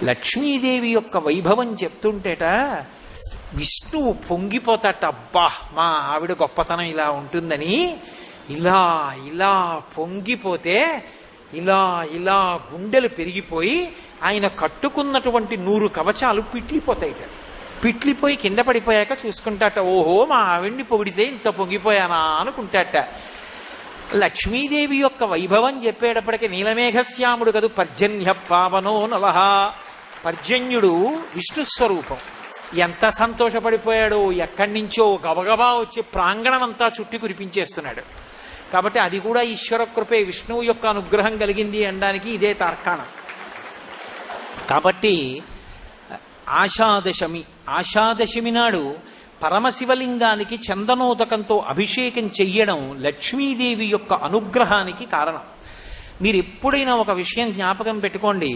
లక్ష్మీదేవి యొక్క వైభవం చెప్తుంటేట విష్ణువు పొంగిపోతాట. అబ్బా, మా ఆవిడ గొప్పతనం ఇలా ఉంటుందని ఇలా ఇలా పొంగిపోతే ఇలా ఇలా గుండెలు పెరిగిపోయి ఆయన కట్టుకున్నటువంటి 100 కవచాలు పిట్లిపోతాయిట. పిట్లిపోయి కింద పడిపోయాక చూసుకుంటాట, ఓహో మా ఆవిడ్ని పొగిడితే ఇంత పొంగిపోయానా అనుకుంటాట. లక్ష్మీదేవి యొక్క వైభవం చెప్పేటప్పటికి నీలమేఘశ్యాముడు కదూ పర్జన్య పావనో నలహ. పర్జన్యుడు విష్ణు స్వరూపం. ఎంత సంతోషపడిపోయాడో, ఎక్కడి నుంచో గబగబా వచ్చి ప్రాంగణం అంతా చుట్టి కురిపించేస్తున్నాడు. కాబట్టి అది కూడా ఈశ్వర కృపే, విష్ణువు యొక్క అనుగ్రహం కలిగింది అనడానికి ఇదే తార్కాణం. కాబట్టి ఆషాదశమి నాడు పరమశివలింగానికి చందనోదకంతో అభిషేకం చెయ్యడం లక్ష్మీదేవి యొక్క అనుగ్రహానికి కారణం. మీరు ఎప్పుడైనా ఒక విషయం జ్ఞాపకం పెట్టుకోండి,